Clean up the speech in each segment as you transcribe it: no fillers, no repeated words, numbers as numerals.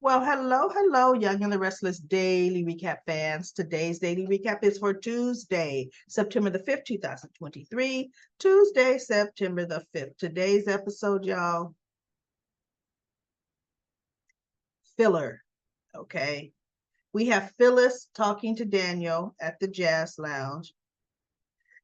Well, hello, Young and the Restless Daily Recap fans. Today's Daily Recap is for Tuesday, September the 5th, 2023. Tuesday, September the 5th. Today's episode, y'all, filler, okay? We have Phyllis talking to Daniel at the Jazz Lounge,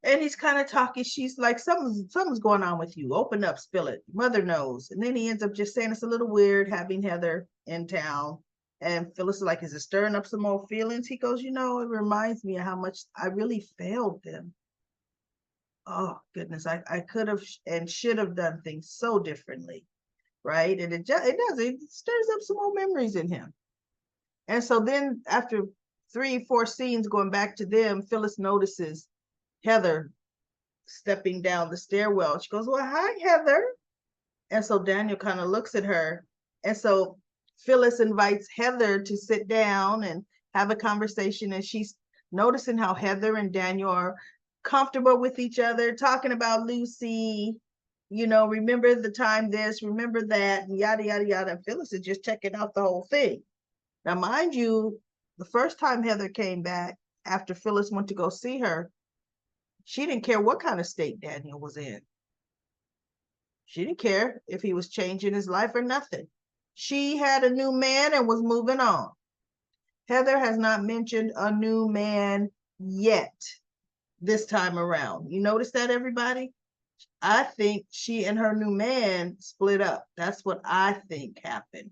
and he's kind of talking. She's like, something's going on with you. Open up, spill it. Mother knows. And then he ends up just saying it's a little weird having Heather in town. And Phyllis is like, is it stirring up some more feelings? He goes, it reminds me of how much I really failed them. Oh goodness, I could have and should have done things so differently, right? And it stirs up some more memories in him. And so then after 3, 4 scenes going back to them, Phyllis notices Heather stepping down the stairwell. She goes, well, hi, Heather. And so Daniel kind of looks at her. And so Phyllis invites Heather to sit down and have a conversation. And she's noticing how Heather and Daniel are comfortable with each other, talking about Lucy, remember the time this, remember that, and yada, yada, yada. And Phyllis is just checking out the whole thing. Now, mind you, the first time Heather came back after Phyllis went to go see her, she didn't care what kind of state Daniel was in. She didn't care if he was changing his life or nothing. She had a new man and was moving on. Heather has not mentioned a new man yet this time around. You notice that, everybody? I think she and her new man split up. That's what I think happened.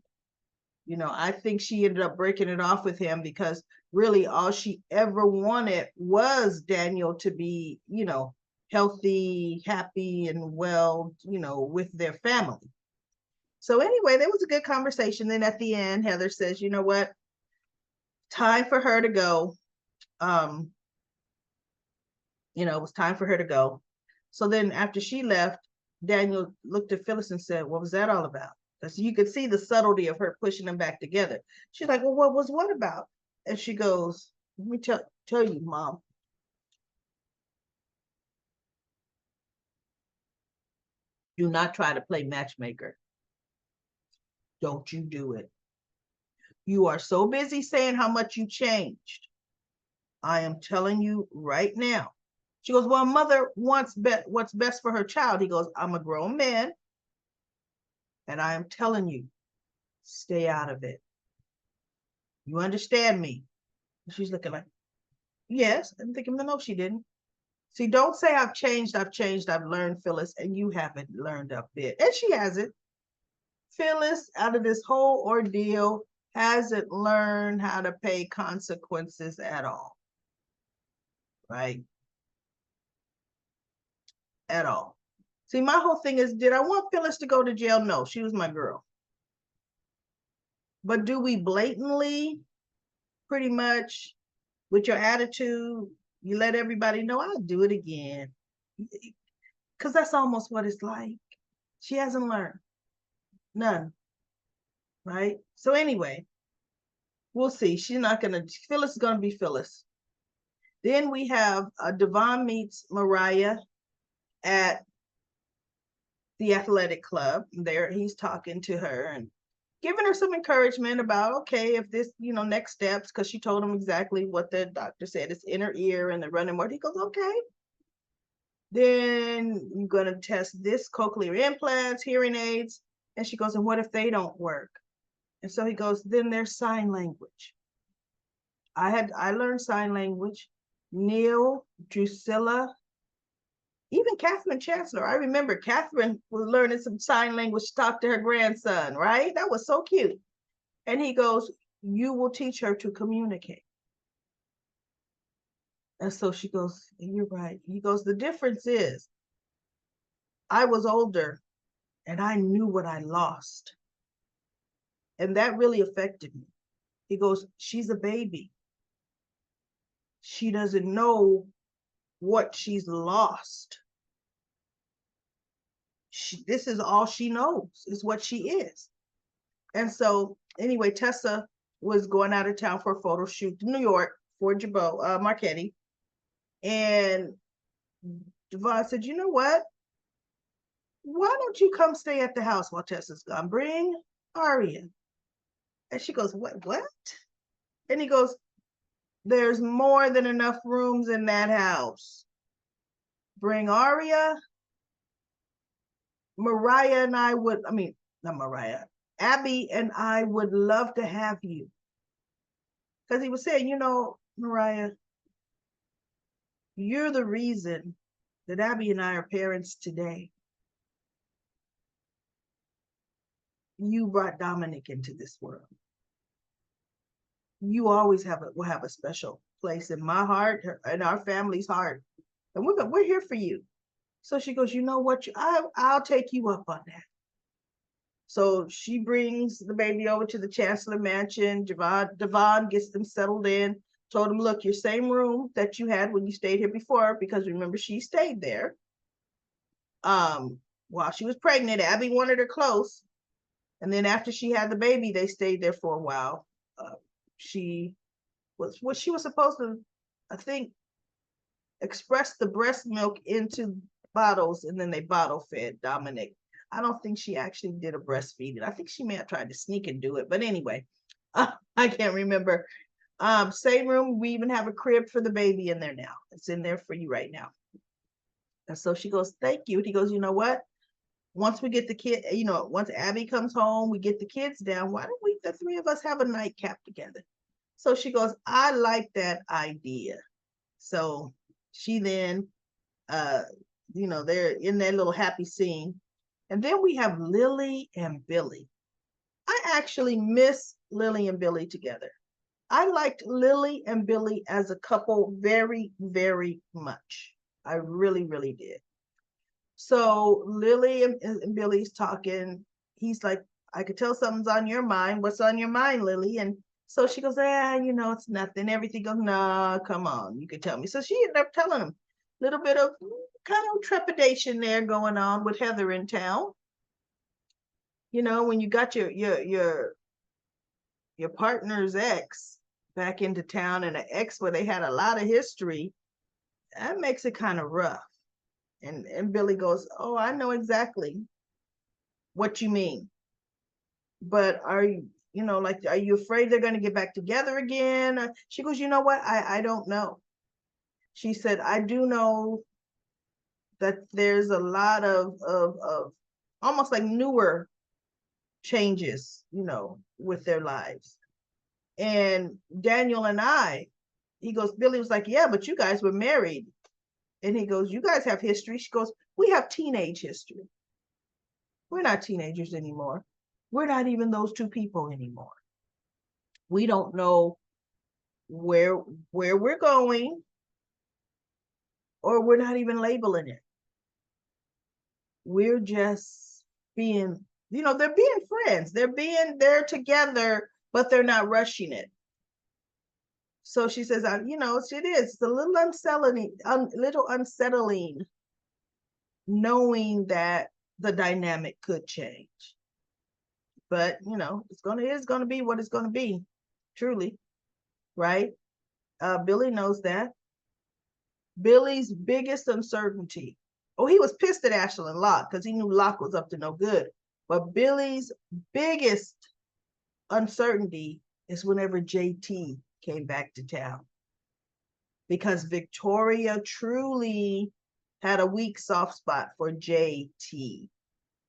I think she ended up breaking it off with him because really all she ever wanted was Daniel to be, healthy, happy, and well, with their family. So anyway, there was a good conversation. Then at the end, Heather says, you know what? Time for her to go. It was time for her to go. So then after she left, Daniel looked at Phyllis and said, what was that all about? So you could see the subtlety of her pushing them back together. She's like, well, what was what about? And she goes, let me tell you, Mom. Do not try to play matchmaker. Don't you do it. You are so busy saying how much you changed. I am telling you right now. She goes, well, mother wants what's best for her child. He goes, I'm a grown man, and I am telling you, stay out of it. You understand me? She's looking like, yes. I'm thinking, no, she didn't. See, don't say I've changed, I've learned, Phyllis, and you haven't learned a bit. And she hasn't. Phyllis, out of this whole ordeal, hasn't learned how to pay consequences at all. Right? At all. See, my whole thing is, did I want Phyllis to go to jail? No, she was my girl. But do we blatantly, pretty much, with your attitude, you let everybody know I'll do it again? Because that's almost what it's like. She hasn't learned. None. Right? So anyway, we'll see. Phyllis is going to be Phyllis. Then we have Devon meets Mariah at the athletic club. There he's talking to her and giving her some encouragement about, okay, if this, next steps, because she told him exactly what the doctor said. It's inner ear and the running word. He goes, okay. Then you're going to test this cochlear implants, hearing aids. And she goes, and what if they don't work? And so he goes, then there's sign language. I learned sign language. Neil, Drusilla, even Catherine Chancellor. I remember Catherine was learning some sign language to talk to her grandson, right? That was so cute. And he goes, you will teach her to communicate. And so she goes, you're right. He goes, the difference is I was older and I knew what I lost. And that really affected me. He goes, she's a baby. She doesn't know what she's lost. This is all she knows, is what she is. And so anyway, Tessa was going out of town for a photo shoot to New York for Jabot Marchetti. And Devon said, you know what? Why don't you come stay at the house while Tessa's gone? Bring Aria. And she goes, what? And he goes, there's more than enough rooms in that house. Bring Aria, Mariah and I would, I mean, not Mariah, Abby and I would love to have you. Because he was saying, you know, Mariah, you're the reason that Abby and I are parents today. You brought Dominic into this world. You always will have a special place in my heart and our family's heart. And we're here for you. So she goes, you know what? I'll take you up on that. So she brings the baby over to the Chancellor Mansion. Devon gets them settled in, told him, look, your same room that you had when you stayed here before, because remember, she stayed there. While she was pregnant, Abby wanted her close. And then after she had the baby, they stayed there for a while. She was supposed to, I think, express the breast milk into bottles, and then they bottle fed Dominic. I don't think she actually did a breastfeeding. I think she may have tried to sneak and do it, but anyway, I can't remember. Same room. We even have a crib for the baby in there now. It's in there for you right now. And so she goes, thank you. And he goes, you know what? Once we get the kid, you know, once Abby comes home, we get the kids down. Why don't we, the three of us, have a nightcap together? So she goes, I like that idea. So she then, you know, they're in that little happy scene. And then we have Lily and Billy. I actually miss Lily and Billy together. I liked Lily and Billy as a couple very, very much. I really, really did. So Lily and Billy's talking. He's like, I could tell something's on your mind. What's on your mind, Lily? And so she goes, you know, it's nothing. Everything goes, nah, come on, you could tell me. So she ended up telling him a little bit of kind of trepidation there going on with Heather in town. You know, when you got your partner's ex back into town, and an ex where they had a lot of history, that makes it kind of rough. And Billy goes, oh, I know exactly what you mean. But are you, you know, like, are you afraid they're going to get back together again? She goes, you know what? I don't know. She said, I do know that there's a lot of almost like newer changes, you know, with their lives. And Daniel and I, he goes, Billy was like, yeah, but you guys were married. And he goes, you guys have history. She goes, we have teenage history. We're not teenagers anymore. We're not even those two people anymore. We don't know where we're going, or we're not even labeling it. We're just being, you know, they're being friends. They're together, but they're not rushing it. So she says, you know, it is. It's a little unsettling knowing that the dynamic could change. But, you know, it's gonna be what it's gonna be, truly, right? Billy knows that. Billy's biggest uncertainty. Oh, he was pissed at Ashley and Locke because he knew Locke was up to no good. But Billy's biggest uncertainty is whenever JT came back to town. Because Victoria truly had a weak soft spot for JT,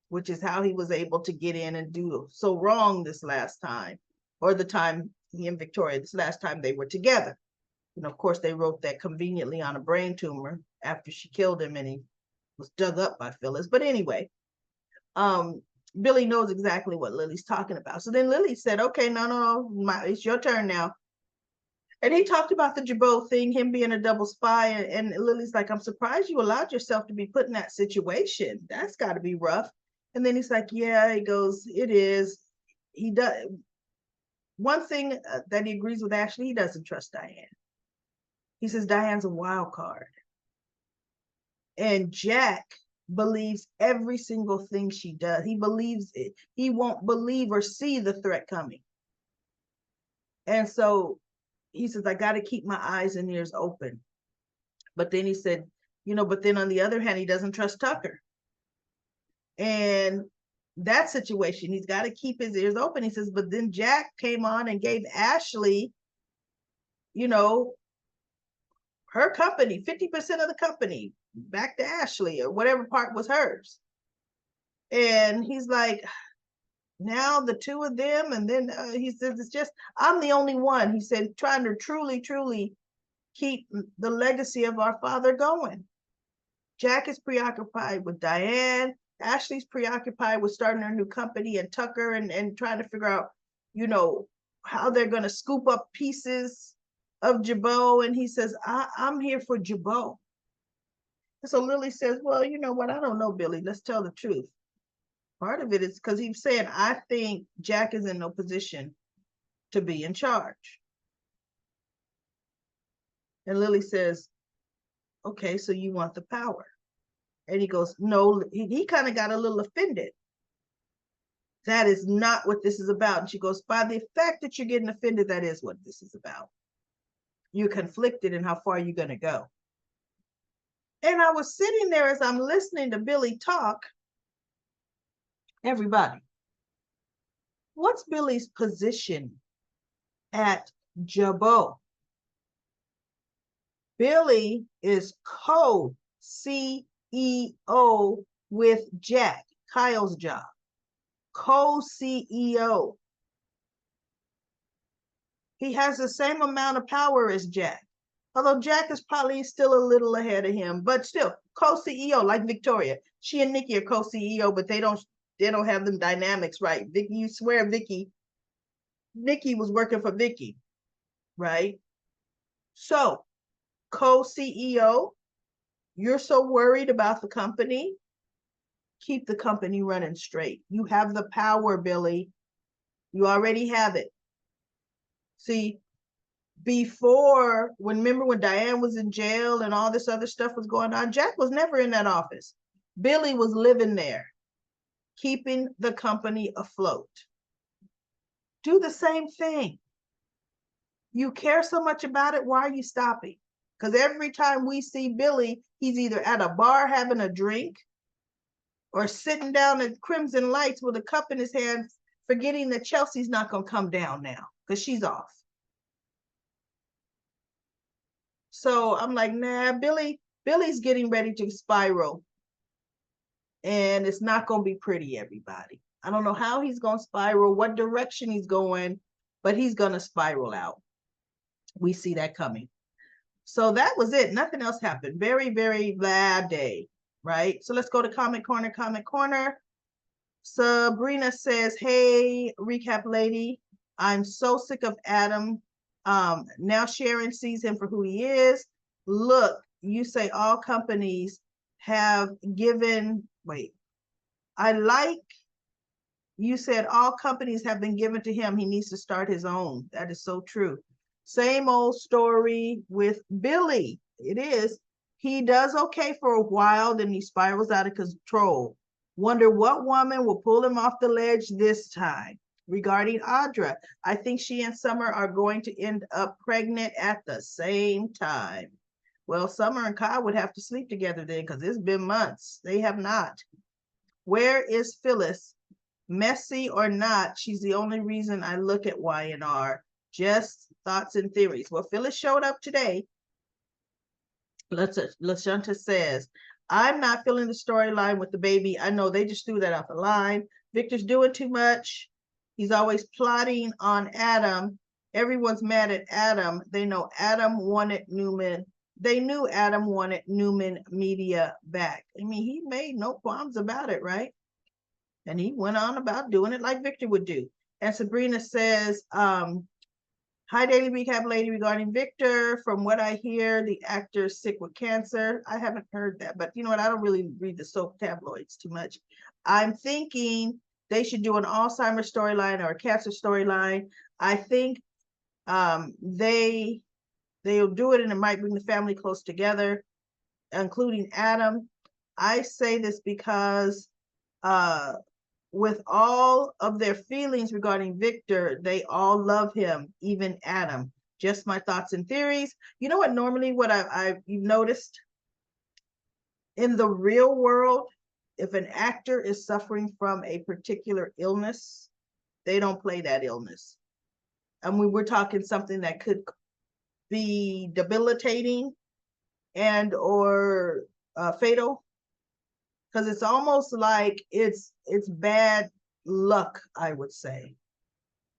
which is how he was able to get in and do so wrong this last time, or the time he and Victoria, this last time they were together. And of course, they wrote that conveniently on a brain tumor after she killed him, and he was dug up by Phyllis. But anyway, Billy knows exactly what Lily's talking about. So then Lily said, okay, no, it's your turn now. And he talked about the Jabot thing, him being a double spy. And Lily's like, I'm surprised you allowed yourself to be put in that situation. That's got to be rough. And then he's like, yeah, he goes, it is. He does. One thing that he agrees with Ashley, he doesn't trust Diane. He says Diane's a wild card. And Jack believes every single thing she does. He believes it. He won't believe or see the threat coming. And so he says, I got to keep my eyes and ears open. But then he said, you know, but then on the other hand, he doesn't trust Tucker. And that situation. He's got to keep his ears open. He says, but then Jack came on and gave Ashley, you know, her company, 50% of the company back to Ashley, or whatever part was hers. And he's like, now the two of them. And then he says, it's just, I'm the only one. He said, trying to truly keep the legacy of our father going. Jack is preoccupied with Diane. Ashley's preoccupied with starting her new company, and Tucker and trying to figure out, you know, how they're going to scoop up pieces of Jabot. And he says, I'm here for Jabot. So Lily says, well, you know what? I don't know, Billy. Let's tell the truth. Part of it is because he's saying, I think Jack is in no position to be in charge. And Lily says, okay, so you want the power. And he goes, no, he kind of got a little offended. That is not what this is about. And she goes, by the fact that you're getting offended, that is what this is about. You're conflicted in how far you're going to go. And I was sitting there as I'm listening to Billy talk. Everybody, what's Billy's position at Jabot? Billy is co-CEO with Jack, Kyle's job. Co-CEO. He has the same amount of power as Jack. Although Jack is probably still a little ahead of him, but still co-CEO, like Victoria. She and Nikki are co-CEO, but they don't have them dynamics right. Vicky, you swear Nikki was working for Vicky, right? So co-CEO, you're so worried about the company, keep the company running straight. You have the power, Billy. You already have it. See, remember when Diane was in jail and all this other stuff was going on, Jack was never in that office. Billy was living there, keeping the company afloat. Do the same thing. You care so much about it, why are you stopping? Because every time we see Billy, he's either at a bar having a drink or sitting down at Crimson Lights with a cup in his hand, forgetting that Chelsea's not going to come down now because she's off. So I'm like, nah, Billy's getting ready to spiral. And it's not going to be pretty, everybody. I don't know how he's going to spiral, what direction he's going, but he's going to spiral out. We see that coming. So that was it. Nothing else happened. Very, very bad day, right? So let's go to comment corner. Sabrina says, hey, recap lady, I'm so sick of Adam. Now Sharon sees him for who he is. Look, you say all companies have given, you said all companies have been given to him. He needs to start his own. That is so true. Same old story with Billy. It is. He does okay for a while, then he spirals out of control. Wonder what woman will pull him off the ledge this time. Regarding Audra, I think she and Summer are going to end up pregnant at the same time. Well, Summer and Kyle would have to sleep together then because it's been months. They have not. Where is Phyllis? Messy or not, she's the only reason I look at Y&R. Just thoughts and theories. Well, Phyllis showed up today. LaShunta says, I'm not feeling the storyline with the baby. I know they just threw that out the line. Victor's doing too much. He's always plotting on Adam. Everyone's mad at Adam. They know Adam wanted Newman. They knew Adam wanted Newman Media back. I mean, he made no qualms about it, right? And he went on about doing it like Victor would do. And Sabrina says, hi, Daily Recap Lady, regarding Victor. From what I hear, the actor is sick with cancer. I haven't heard that, but you know what? I don't really read the soap tabloids too much. I'm thinking they should do an Alzheimer's storyline or a cancer storyline. I think they'll do it and it might bring the family close together, including Adam. I say this because with all of their feelings regarding Victor, they all love him, even Adam. Just my thoughts and theories. You know what? Normally, what you've noticed in the real world, if an actor is suffering from a particular illness, they don't play that illness. And we're talking something that could be debilitating and or fatal, because it's almost like it's bad luck, I would say,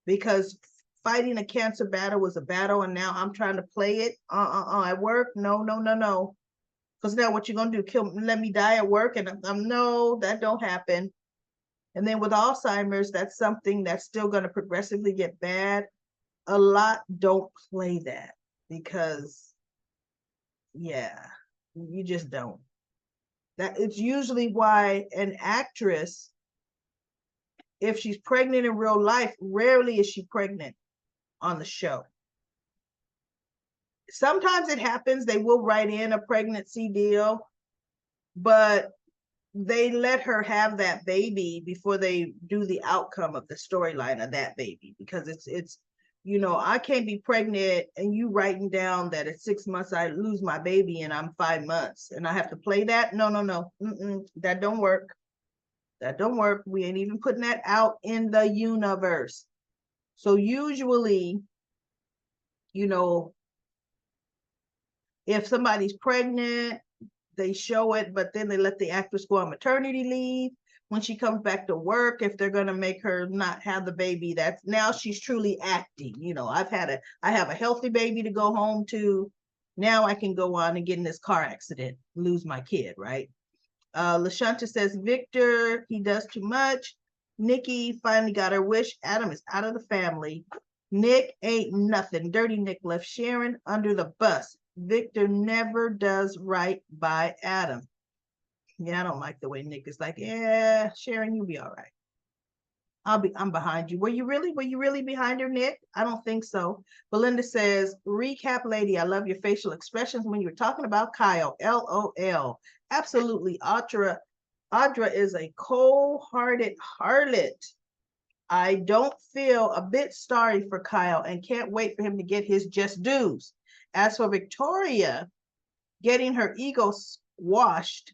because fighting a cancer battle was a battle, and now I'm trying to play it at work. No. Because now what you're gonna do? Let me die at work? And I'm no, that don't happen. And then with Alzheimer's, that's something that's still gonna progressively get bad. A lot don't play that because, yeah, you just don't. That it's usually why an actress, if she's pregnant in real life, rarely is she pregnant on the show. Sometimes it happens, they will write in a pregnancy deal, but they let her have that baby before they do the outcome of the storyline of that baby, because it's I can't be pregnant and you writing down that at 6 months I lose my baby and I'm 5 months and I have to play that. No. That don't work. That don't work. We ain't even putting that out in the universe. So usually, if somebody's pregnant, they show it, but then they let the actress go on maternity leave. When she comes back to work, if they're going to make her not have the baby, that's now she's truly acting. I have a healthy baby to go home to. Now I can go on and get in this car accident, lose my kid, right? LaShanta says, Victor, he does too much. Nikki finally got her wish. Adam is out of the family. Nick ain't nothing. Dirty Nick left Sharon under the bus. Victor never does right by Adam. Yeah, I don't like the way Nick is like, yeah, Sharon, you'll be all right. I'm behind you. Were you really behind her, Nick? I don't think so. Belinda says, recap lady, I love your facial expressions when you were talking about Kyle. LOL. Absolutely. Audra is a cold-hearted harlot. I don't feel a bit sorry for Kyle and can't wait for him to get his just dues. As for Victoria getting her ego squashed,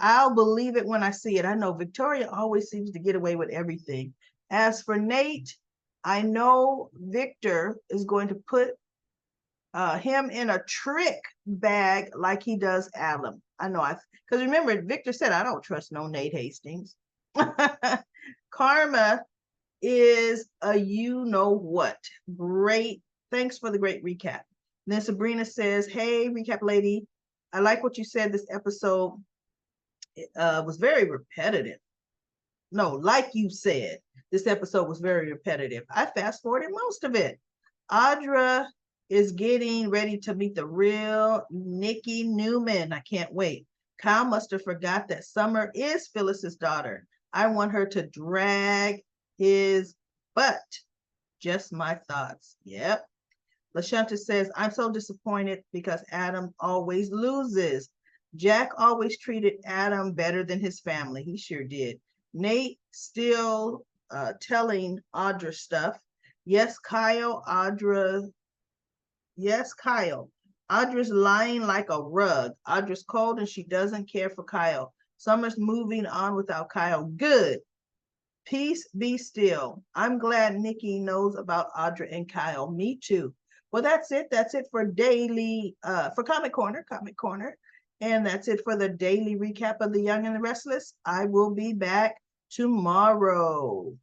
I'll believe it when I see it. I know Victoria always seems to get away with everything. As for Nate, I know Victor is going to put him in a trick bag like he does Adam. I know, because remember, Victor said, I don't trust no Nate Hastings. Karma is a you-know-what. Great. Thanks for the great recap. Then Sabrina says, hey, recap lady, I like what you said this episode was very repetitive. No, like you said, this episode was very repetitive. I fast forwarded most of it. Audra is getting ready to meet the real Nikki Newman. I can't wait. Kyle must have forgot that Summer is Phyllis's daughter. I want her to drag his butt. Just my thoughts. Yep. LaShanta says, I'm so disappointed because Adam always loses. Jack always treated Adam better than his family. He sure did. Nate still telling Audra stuff. Yes, Kyle. Audra's lying like a rug. Audra's cold and she doesn't care for Kyle. Summer's moving on without Kyle. Good. Peace be still. I'm glad Nikki knows about Audra and Kyle. Me too. Well, that's it. That's it for for Comic Corner. And that's it for the daily recap of The Young and the Restless. I will be back tomorrow.